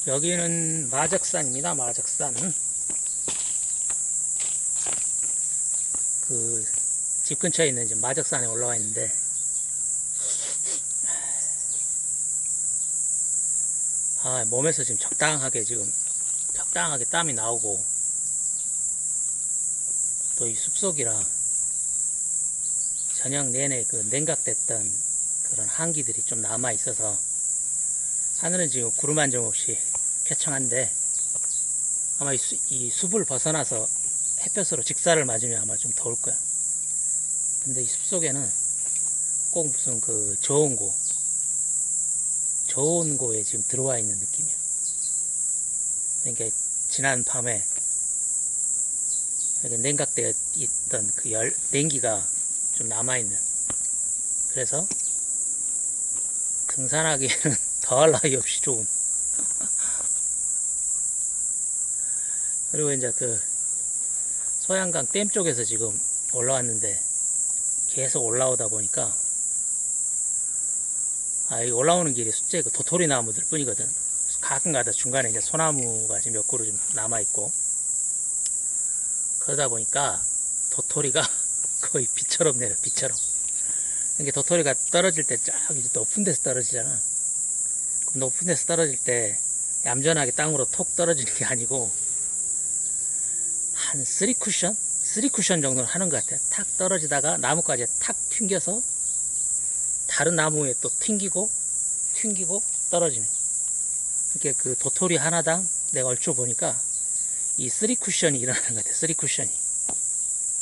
여기는 마적산입니다. 마적산. 그 집 근처에 있는 이제 마적산에 올라와 있는데, 몸에서 지금 적당하게 땀이 나오고, 또 이 숲속이라 저녁 내내 그 냉각됐던 그런 한기들이 좀 남아 있어서 하늘은 지금 구름 한 점 없이 쾌청한데, 아마 이 숲을 벗어나서 햇볕으로 직사를 맞으면 아마 좀 더울 거야. 근데 이 숲속에는 꼭 무슨 그 저온 고에 지금 들어와 있는 느낌이야. 그러니까 지난 밤에 이렇게 냉각되어 있던 그 냉기가 좀 남아있는, 그래서 등산하기에는 더할 나위 없이 좋은. 그리고 이제 그 소양강 댐 쪽에서 지금 올라왔는데, 계속 올라오다 보니까 이 올라오는 길이 숫제 그 도토리 나무들 뿐이거든. 가끔가다 중간에 이제 소나무가 지금 몇 그루 좀 남아 있고, 그러다 보니까 도토리가 거의 비처럼 내려, 비처럼. 이게 도토리가 떨어질 때 쫙 이제 높은 데서 떨어지잖아. 그럼 높은 데서 떨어질 때 얌전하게 땅으로 톡 떨어지는 게 아니고, 한 3쿠션 정도는 하는 것 같아요. 탁 떨어지다가 나무까지 탁 튕겨서 다른 나무에 또 튕기고 떨어지는. 이렇게 그 도토리 하나당 내가 얼추 보니까 이 3쿠션이 일어나는 것 같아요. 3쿠션이.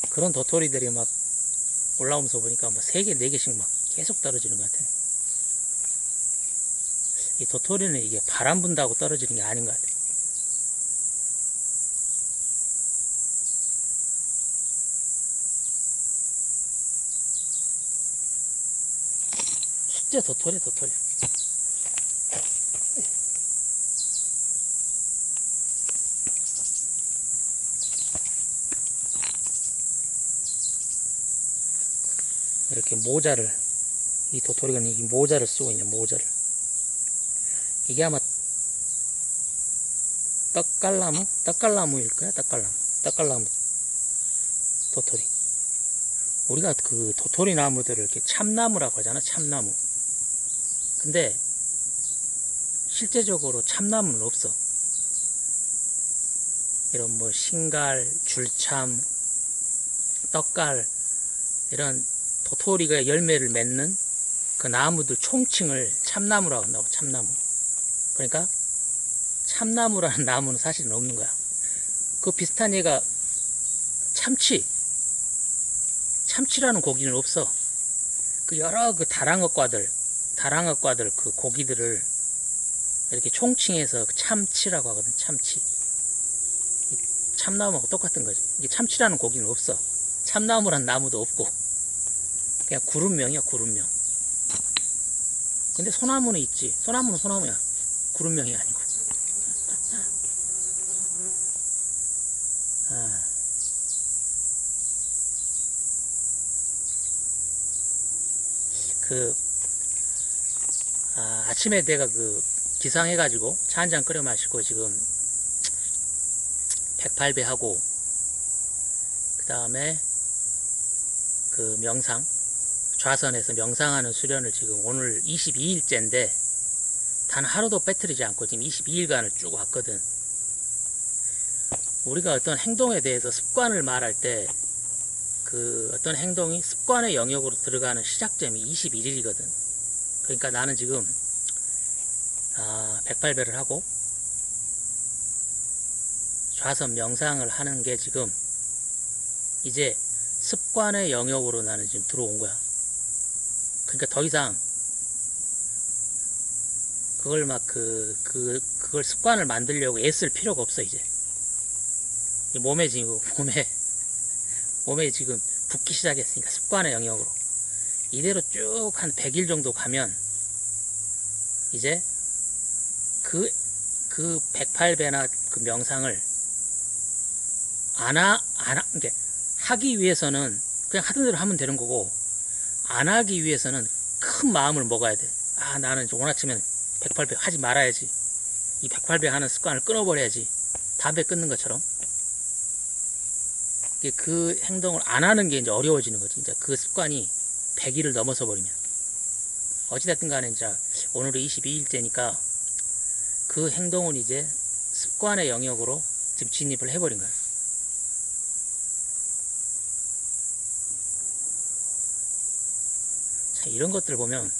그런 도토리들이 막 올라오면서 보니까 막 3개, 4개씩 막 계속 떨어지는 것 같아요. 이 도토리는 이게 바람 분다고 떨어지는 게 아닌 것 같아요. 숫제 도토리. 이렇게 이 도토리가 이 모자를 쓰고 있는 모자를. 이게 아마 떡갈나무일까요? 떡갈나무 도토리. 우리가 그 도토리 나무들을 이렇게 참나무라고 하잖아. 참나무. 근데 실제적으로 참나무는 없어. 이런 뭐 신갈, 줄참, 떡갈, 이런 도토리가 열매를 맺는 그 나무들 총칭을 참나무라고 한다고. 참나무. 그러니까 참나무라는 나무는 사실은 없는 거야. 그 비슷한 얘가 참치라는 고기는 없어. 그 여러 그 다랑어과들 그 고기들을 이렇게 총칭해서 참치라고 하거든. 참치. 참나무하고 똑같은 거지. 이게 참치라는 고기는 없어. 참나무란 나무도 없고, 그냥 구름명이야, 구름명. 근데 소나무는 있지. 소나무는 소나무야. 구름명이 아니고. 아침에 내가 그 기상해가지고 차 한잔 끓여 마시고 지금 108배 하고, 그 다음에 그 좌선에서 명상하는 수련을 지금 오늘 22일째인데 단 하루도 빼뜨리지 않고 지금 22일간을 쭉 왔거든. 우리가 어떤 행동에 대해서 습관을 말할 때 그 어떤 행동이 습관의 영역으로 들어가는 시작점이 21일이거든. 그러니까 나는 지금 108배를 하고 좌선 명상을 하는 게 지금 이제 습관의 영역으로 나는 지금 들어온 거야. 그러니까 더 이상 그걸 막 그걸 습관을 만들려고 애쓸 필요가 없어. 이제 몸에 지금 붙기 시작했으니까 습관의 영역으로 이대로 쭉 한 100일 정도 가면 이제 그 108배나 그 명상을 이게 하기 위해서는 그냥 하던 대로 하면 되는 거고, 안 하기 위해서는 큰 마음을 먹어야 돼. 나는 오늘 아침에는 108배 하지 말아야지. 이 108배 하는 습관을 끊어버려야지. 담배 끊는 것처럼. 그 행동을 안 하는 게 이제 어려워지는 거지. 이제 그 습관이 100일을 넘어서 버리면. 어찌됐든 간에 이제 오늘은 22일째니까 그 행동은 이제 습관의 영역으로 지금 진입을 해버린 거야. 자, 이런 것들 보면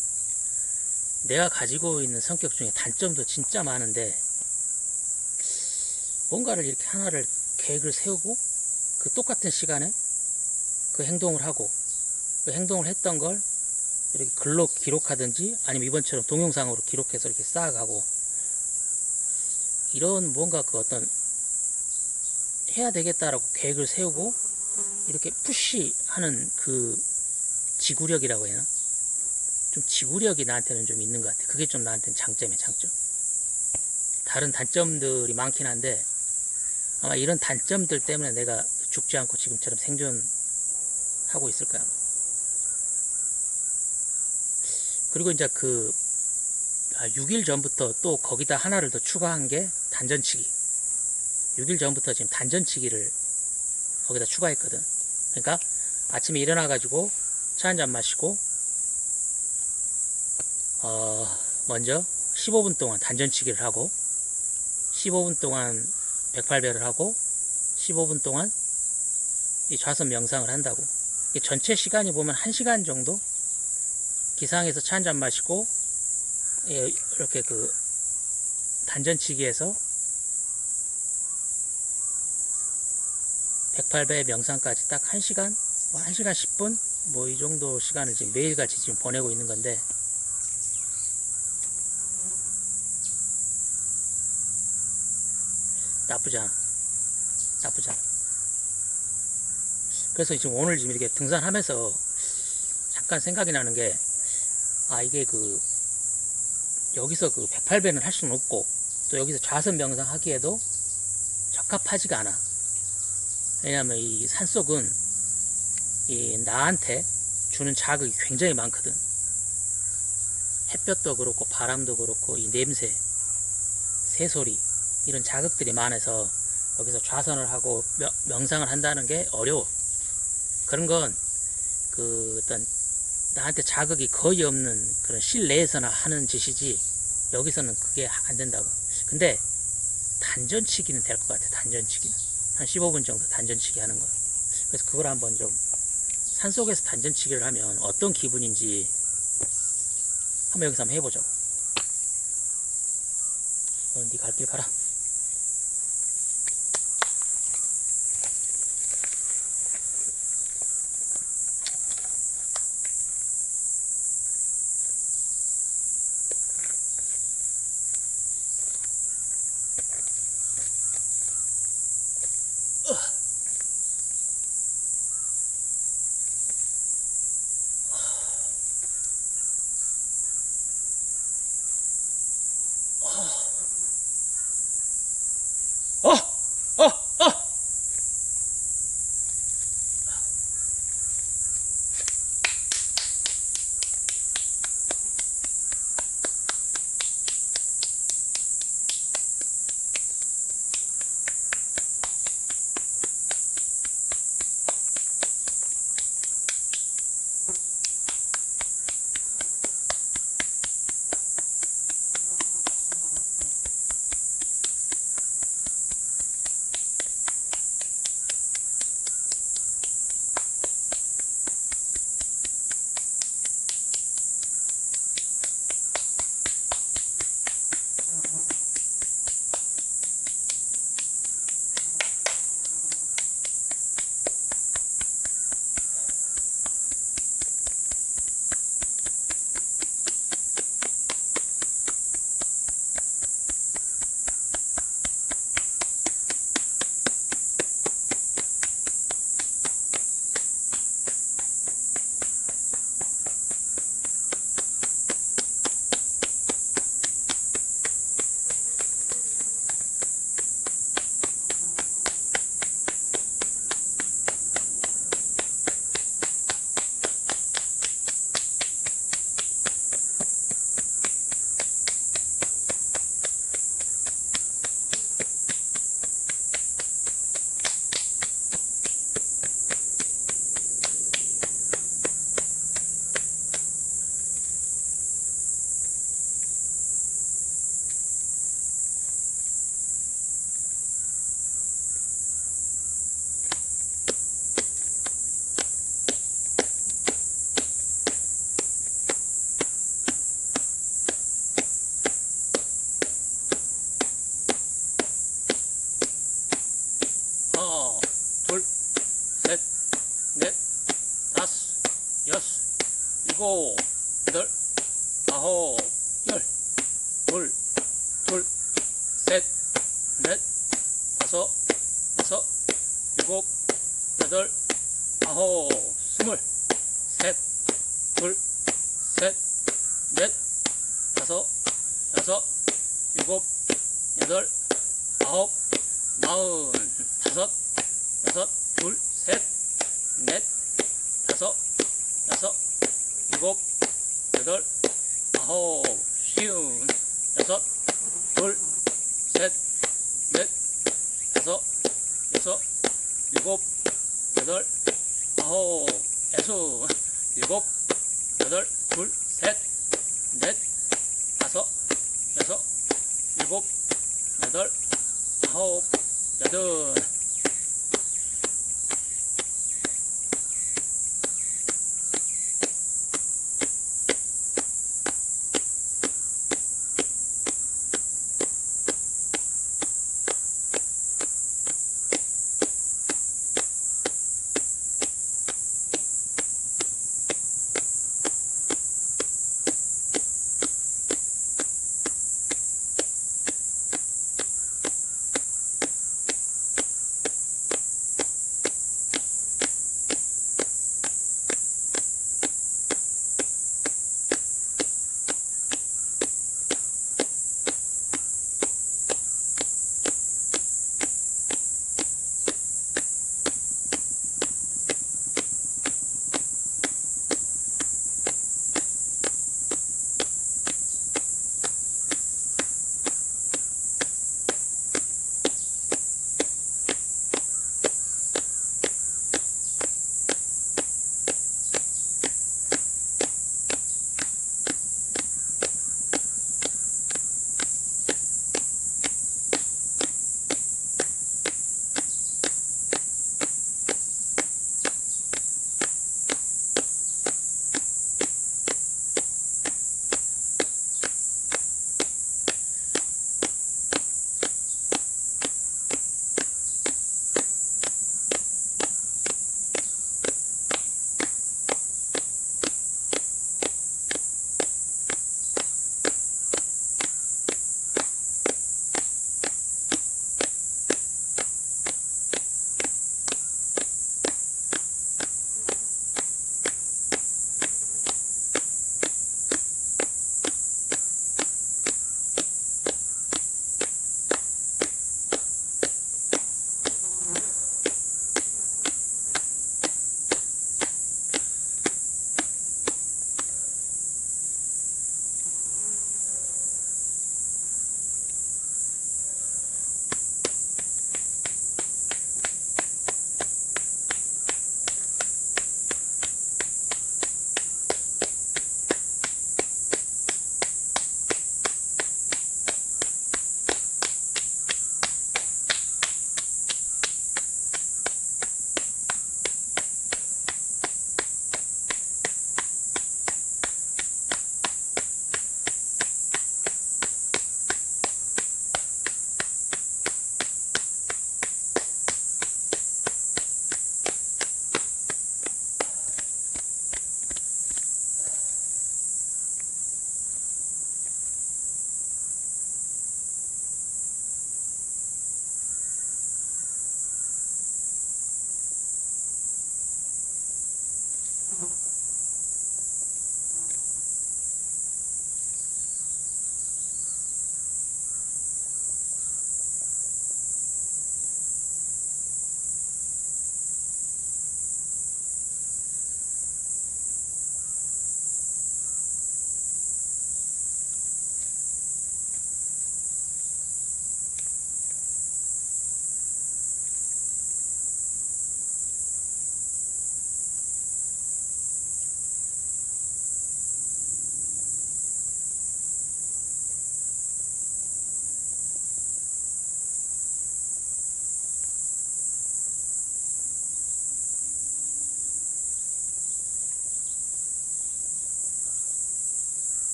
내가 가지고 있는 성격 중에 단점도 진짜 많은데 뭔가를 이렇게 하나를 계획을 세우고 그 똑같은 시간에 그 행동을 하고 그 행동을 했던 걸 이렇게 글로 기록하든지 아니면 이번처럼 동영상으로 기록해서 이렇게 쌓아가고 이런 뭔가 그 어떤 해야 되겠다라고 계획을 세우고 이렇게 푸시하는 그 지구력이라고 해야 하나? 좀 지구력이 나한테는 좀 있는 것 같아. 그게 좀 나한테는 장점이야, 장점. 다른 단점들이 많긴 한데 아마 이런 단점들 때문에 내가 죽지 않고 지금처럼 생존하고 있을 거야. 그리고 이제 6일 전부터 또 거기다 하나를 더 추가한 게 단전치기. 6일 전부터 지금 단전치기를 거기다 추가했거든. 그러니까 아침에 일어나가지고 차 한잔 마시고 먼저 15분 동안 단전치기를 하고 15분 동안 108배를 하고 15분 동안 이 좌선 명상을 한다고. 전체 시간이 보면 1시간 정도 기상에서 차 한잔 마시고 이렇게 그 단전치기에서 108배 명상까지 딱 1시간, 1시간 10분 뭐 이 정도 시간을 지금 매일같이 지금 보내고 있는 건데 나쁘지 않아. 나쁘지 않아. 그래서 지금 오늘 지금 이렇게 등산하면서 잠깐 생각이 나는 게 이게 여기서 108배는 할 수는 없고 또 여기서 좌선 명상 하기에도 적합하지가 않아. 왜냐면 이 산속은 나한테 주는 자극이 굉장히 많거든. 햇볕도 그렇고 바람도 그렇고 이 냄새, 새소리 이런 자극들이 많아서 여기서 좌선을 하고 명상을 한다는 게 어려워. 그런 건 어떤 나한테 자극이 거의 없는 그런 실내에서나 하는 짓이지 여기서는 그게 안 된다고. 근데 단전치기는 될 것 같아. 단전치기는 한 15분 정도 단전치기 하는 거예요. 그래서 그걸 한번 좀 산속에서 단전치기를 하면 어떤 기분인지 한번 여기서 한번 해보자고. 네 갈 길 가라. 여덟, 아홉, 열. 둘, 둘, 셋, 넷, 다섯, 여섯, 일곱, 여덟, 아홉, 스물. 셋, 둘, 셋, 넷, 다섯, 여섯, 일곱, 여덟, 아홉, 마흔. 다섯, 여섯, 둘, 셋, 넷, 다섯, 여섯, 일곱, 여덟, 아홉, 쉬운. 여섯, 둘, 셋, 넷, 다섯, 여섯, 일곱, 여덟, 아홉, 애수. 일곱, 여덟, 둘, 셋, 넷, 다섯, 여섯, 일곱, 여덟, 아홉, 여덟.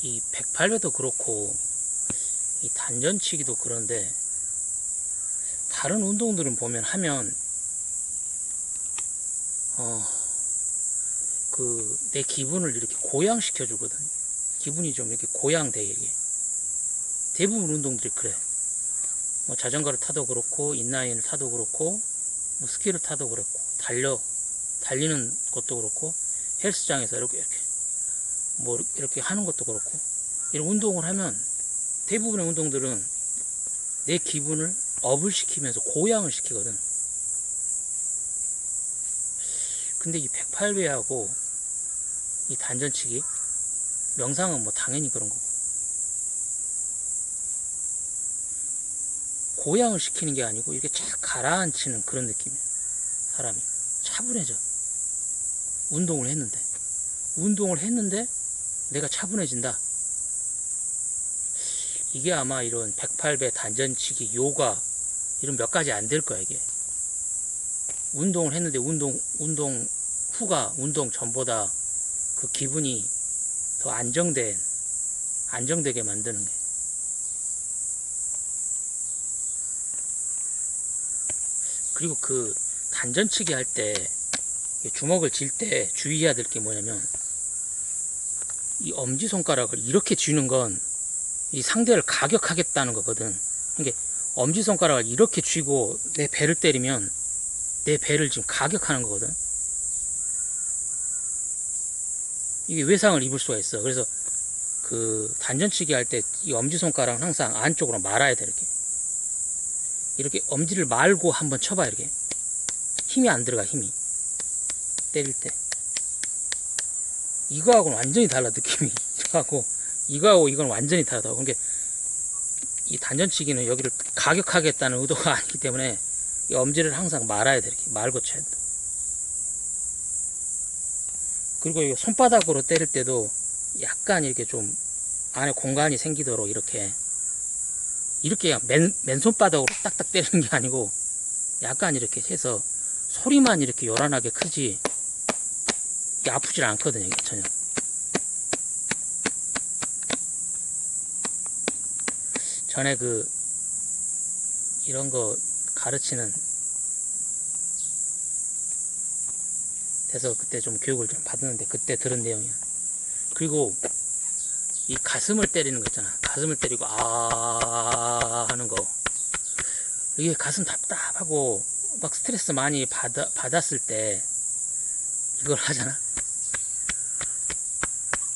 이 108배도 그렇고 이 단전치기도 그런데 다른 운동들은 보면 하면 내 기분을 이렇게 고양시켜 주거든. 기분이 좀 이렇게 고양돼. 이게 대부분 운동들이 그래. 뭐 자전거를 타도 그렇고 인라인을 타도 그렇고 뭐 스키를 타도 그렇고 달리는 것도 그렇고 헬스장에서 이렇게 뭐 이렇게 하는 것도 그렇고 이런 운동을 하면 대부분의 운동들은 내 기분을 업을 시키면서 고양을 시키거든. 근데 이 108배하고 이 단전치기 명상은 뭐 당연히 그런 거고 고양을 시키는 게 아니고 이렇게 착 가라앉히는 그런 느낌이에요. 사람이 차분해져. 운동을 했는데 내가 차분해진다. 이게 아마 이런 108배 단전치기 요가 이런 몇 가지 안 될 거야. 이게 운동을 했는데 운동 후가 운동 전보다 그 기분이 더 안정되게 만드는 게. 그리고 그 단전치기 할 때 주먹을 쥘 때 주의해야 될 게 뭐냐면 이 엄지손가락을 이렇게 쥐는 건 이 상대를 가격하겠다는 거거든. 그러니까 엄지손가락을 이렇게 쥐고 내 배를 때리면 내 배를 지금 가격하는 거거든. 이게 외상을 입을 수가 있어. 그래서 그 단전치기 할 때 이 엄지손가락은 항상 안쪽으로 말아야 돼. 이렇게 엄지를 말고 한번 쳐봐. 이렇게 힘이 안 들어가. 힘이 때릴 때 이거하고는 완전히 달라. 느낌이 이거하고 이건 완전히 다르다고. 그러니까 이 단전치기는 여기를 가격하겠다는 의도가 아니기 때문에 이 엄지를 항상 말아야 돼. 이렇게 말고 쳐야 돼. 그리고 이 손바닥으로 때릴 때도 약간 이렇게 좀 안에 공간이 생기도록 이렇게 그냥 맨손바닥으로 딱딱 때리는 게 아니고 약간 이렇게 해서 소리만 이렇게 요란하게 크지 이게 아프질 않거든요. 이게 전혀. 전에 이런 거 가르치는 데서 그때 좀 교육을 좀 받았는데 그때 들은 내용이야. 그리고 이 가슴을 때리는 거 있잖아. 가슴을 때리고 하는 거. 이게 가슴 답답하고 막 스트레스 많이 받았을 때 이걸 하잖아.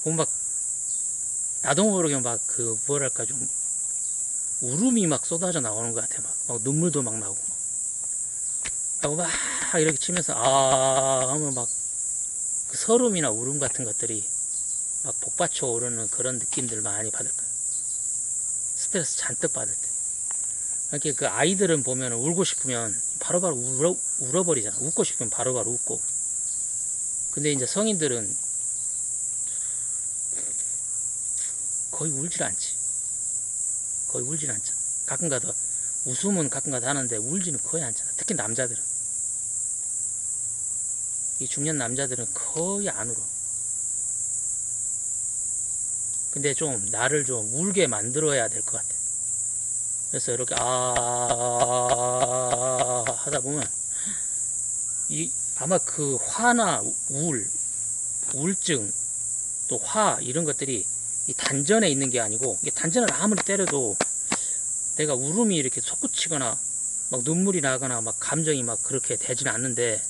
그럼 막 나도 모르게 막 뭐랄까 좀 울음이 막 쏟아져 나오는 것 같아. 막 눈물도 막 나오고 하고 막 이렇게 치면서 하면 막 그 서름이나 울음 같은 것들이 막 복받쳐 오르는 그런 느낌들 많이 받을 거야. 스트레스 잔뜩 받을 때. 이렇게 그 아이들은 보면 울고 싶으면 바로바로 울어버리잖아. 웃고 싶으면 바로바로 웃고. 근데 이제 성인들은 거의 울질 않지. 거의 울질 않잖아. 가끔가다 웃음은 가끔가다 하는데 울지는 거의 않잖아. 특히 남자들은. 이 중년 남자들은 거의 안 울어. 근데 좀 나를 좀 울게 만들어야 될 것 같아. 그래서 이렇게 하다 보면 아마 그 화나 우울증 또 화 이런 것들이 이 단전에 있는 게 아니고 이게 단전을 아무리 때려도 내가 울음이 이렇게 솟구치거나 막 눈물이 나거나 막 감정이 막 그렇게 되지는 않는데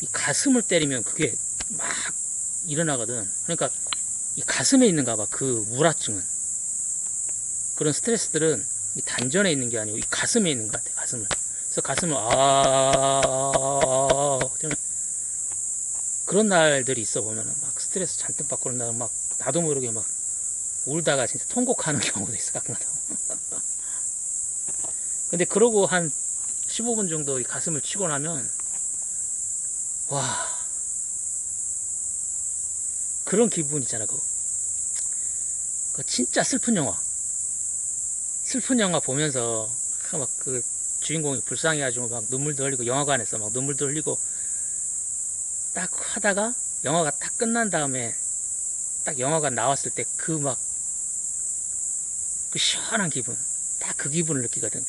이 가슴을 때리면 그게 막 일어나거든. 그러니까 이 가슴에 있는가 봐. 그 우울증은 그런 스트레스들은 이 단전에 있는 게 아니고 이 가슴에 있는 것 같아. 가슴을. 그래서 가슴을 그런 날들이 있어. 보면은 막 스트레스 잔뜩 받고 그런 날은 막 나도 모르게 막 울다가 진짜 통곡하는 경우도 있어. 가끔가다. 근데 그러고 한 15분 정도 이 가슴을 치고 나면 와 그런 기분 있잖아. 그 진짜 슬픈 영화 보면서 막 그 주인공이 불쌍해가지고 막 눈물도 흘리고 영화관에서 막 눈물도 흘리고 딱 하다가 영화가 딱 끝난 다음에 딱 영화관 나왔을 때 그 막 그 시원한 기분, 딱 그 기분을 느끼거든.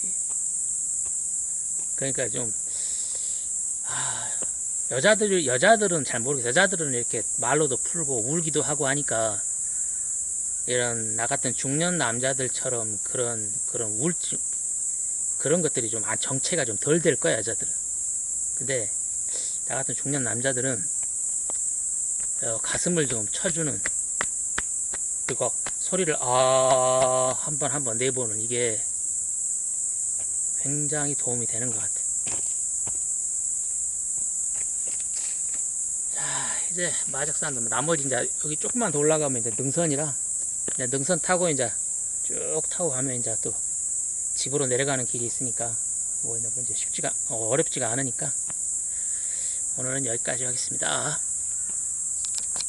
그러니까 좀 여자들은 잘 모르겠어. 여자들은 이렇게 말로도 풀고 울기도 하고 하니까 이런 나 같은 중년 남자들처럼 그런 우울증 그런 것들이 좀 정체가 좀 덜 될 거야, 여자들은. 근데 나 같은 중년 남자들은 가슴을 좀 쳐주는, 그리고 소리를 한번 내보는, 이게 굉장히 도움이 되는 것 같아. 자, 이제 마적산도 나머지 이제 여기 조금만 더 올라가면 이제 능선이라, 이제 능선 타고 이제 쭉 타고 가면 이제 또 집으로 내려가는 길이 있으니까 뭐 이제 어렵지가 않으니까 오늘은 여기까지 하겠습니다.